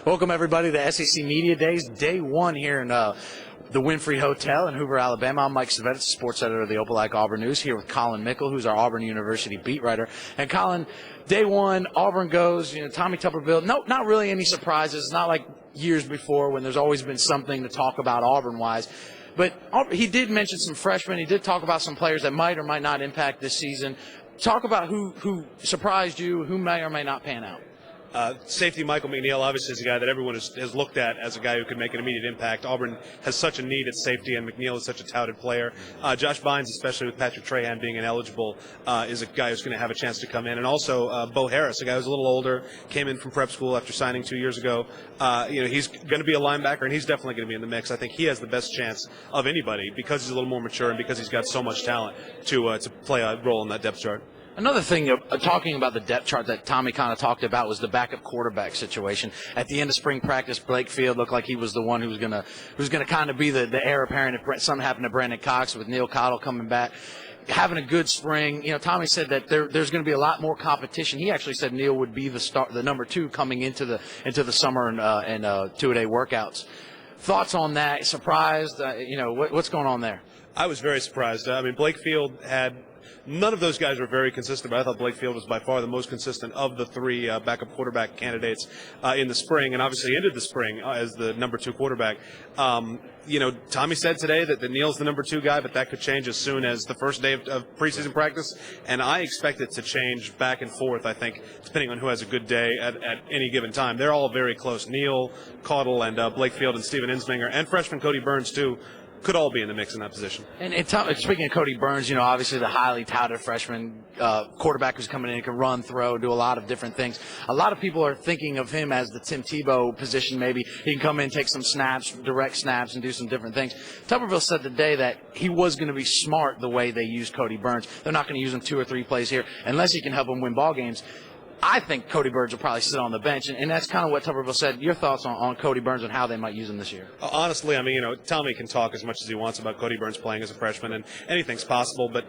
Welcome, everybody, to SEC Media Days, day one here in the Winfrey Hotel in Hoover, Alabama. I'm Mike Szvetitz, sports editor of the Opelika-Auburn News, here with Collin Mickle, who's our Auburn University beat writer. And Collin, day one, Auburn goes, Tommy Tuberville, not really any surprises. It's not like years before when there's always been something to talk about Auburn-wise. But he did mention some freshmen. He did talk about some players that might or might not impact this season. Talk about who surprised you, who may or may not pan out. Safety Michael McNeil obviously is a guy that everyone has looked at as a guy who could make an immediate impact. Auburn has such a need at safety, and McNeil is such a touted player. Josh Bynes, especially with Patrick Trahan being ineligible, is a guy who's going to have a chance to come in. And also Bo Harris, a guy who's a little older, came in from prep school after signing 2 years ago. He's going to be a linebacker, and he's definitely going to be in the mix. I think he has the best chance of anybody because he's a little more mature and because he's got so much talent to play a role in that depth chart. Another thing, talking about the depth chart that Tommy kind of talked about was the backup quarterback situation. At the end of spring practice, Blake Field looked like he was the one who was gonna kind of be the heir apparent if something happened to Brandon Cox with Neil Cottle coming back. Having a good spring, Tommy said that there's going to be a lot more competition. He actually said Neil would be the number 2 coming into the summer and 2-a-day workouts. Thoughts on that? Surprised? What's going on there? I was very surprised. Blake Field had. None of those guys were very consistent, but I thought Blake Field was by far the most consistent of the 3 backup quarterback candidates in the spring, and obviously ended the spring as the number 2 quarterback. Tommy said today that Neil's the number 2 guy, but that could change as soon as the first day of preseason practice, and I expect it to change back and forth, I think, depending on who has a good day at any given time. They're all very close. Neil, Cottle, and Blake Field, and Steven Insminger, and freshman Cody Burns, too, could all be in the mix in that position. And speaking of Cody Burns, obviously the highly touted freshman quarterback who's coming in and can run, throw, do a lot of different things. A lot of people are thinking of him as the Tim Tebow position. Maybe he can come in, take some snaps, direct snaps, and do some different things. Tuberville said today that he was going to be smart the way they use Cody Burns. They're not going to use him 2 or 3 plays here unless he can help them win ball games. I think Cody Burns will probably sit on the bench, and that's kind of what Tuberville said. Your thoughts on Cody Burns and how they might use him this year? Honestly, Tommy can talk as much as he wants about Cody Burns playing as a freshman, and anything's possible, but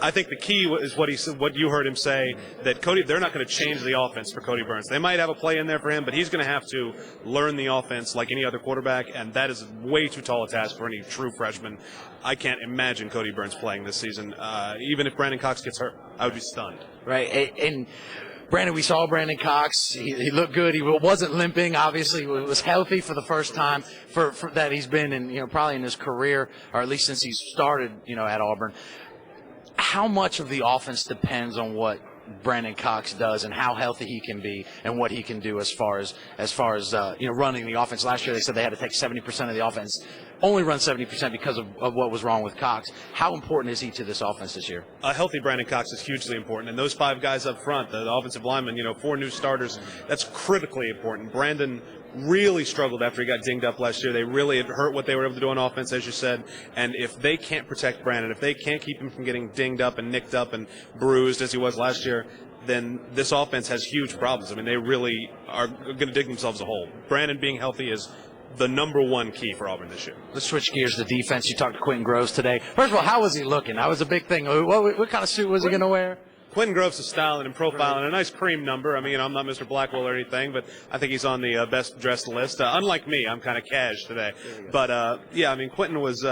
I think the key is what you heard him say, that they're not going to change the offense for Cody Burns. They might have a play in there for him, but he's going to have to learn the offense like any other quarterback, and that is way too tall a task for any true freshman. I can't imagine Cody Burns playing this season. Even if Brandon Cox gets hurt, I would be stunned. Right, and we saw Brandon Cox. He looked good. He wasn't limping. Obviously, he was healthy for the first time for that he's been in, probably in his career, or at least since he's started, at Auburn. How much of the offense depends on what Brandon Cox does and how healthy he can be and what he can do as far as running the offense? Last year they said they had to take 70% of the offense, only run 70% because of what was wrong with Cox. How important is he to this offense this year? A healthy Brandon Cox is hugely important, and those 5 guys up front, the offensive linemen, 4 new starters, that's critically important. Brandon really struggled after he got dinged up last year. They really had hurt what they were able to do on offense, as you said, and if they can't protect Brandon, if they can't keep him from getting dinged up and nicked up and bruised as he was last year, then this offense has huge problems. They really are going to dig themselves a hole. Brandon being healthy is the number 1 key for Auburn this year. Let's switch gears to defense. You talked to Quentin Groves today. First of all, how was he looking? That was a big thing. What kind of suit was he going to wear? Quentin Groves is styling and profiling, a nice cream number. I'm not Mr. Blackwell or anything, but I think he's on the best dressed list. Unlike me, I'm kind of cash today. But, Quentin was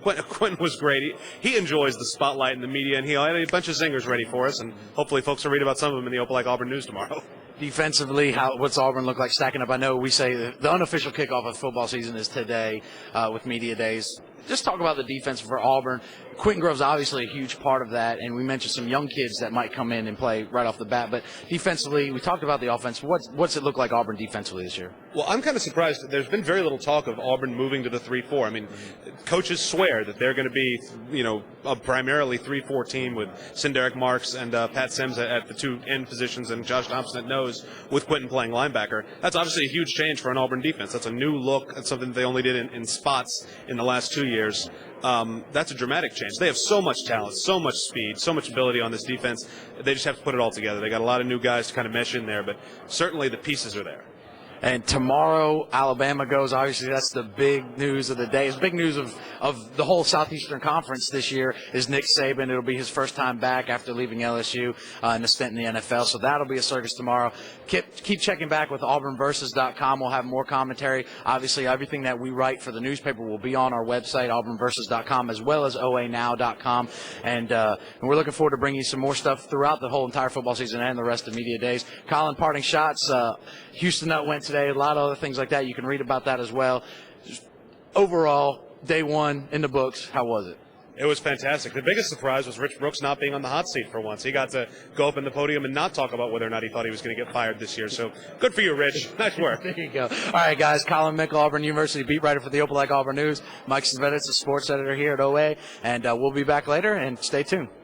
Quentin was great. He enjoys the spotlight and the media, and he had a bunch of zingers ready for us, and hopefully folks will read about some of them in the Opelika-Auburn News tomorrow. Defensively, what's Auburn look like stacking up? I know we say the unofficial kickoff of football season is today with media days. Just talk about the defense for Auburn. Quentin Groves obviously a huge part of that, and we mentioned some young kids that might come in and play right off the bat. But defensively, we talked about the offense. What's it look like Auburn defensively this year? Well, I'm kind of surprised. There's been very little talk of Auburn moving to the 3-4. Coaches swear that they're going to be, a primarily 3-4 team with Sinderick Marks and Pat Sims at the 2 end positions and Josh Thompson at nose with Quentin playing linebacker. That's obviously a huge change for an Auburn defense. That's a new look. That's something they only did in spots in the last 2 years. That's a dramatic change. They have so much talent, so much speed, so much ability on this defense. They just have to put it all together. They got a lot of new guys to kind of mesh in there, but certainly the pieces are there. And tomorrow, Alabama goes. Obviously, that's the big news of the day. It's big news of the whole Southeastern Conference this year is Nick Saban. It'll be his first time back after leaving LSU and a stint in the NFL. So that'll be a circus tomorrow. Keep checking back with AuburnVersus.com. We'll have more commentary. Obviously, everything that we write for the newspaper will be on our website, AuburnVersus.com, as well as OANow.com. And we're looking forward to bringing you some more stuff throughout the whole entire football season and the rest of media days. Collin, parting shots. Houston Nut went today. A lot of other things like that. You can read about that as well. Just overall, day one in the books. How was it? It was fantastic. The biggest surprise was Rich Brooks not being on the hot seat for once. He got to go up in the podium and not talk about whether or not he thought he was going to get fired this year. So good for you, Rich. Nice work. There you go. All right, guys. Collin Mickle, Auburn University beat writer for the Opelika-Auburn News. Mike Szvetitz, the sports editor here at OA. And we'll be back later, and stay tuned.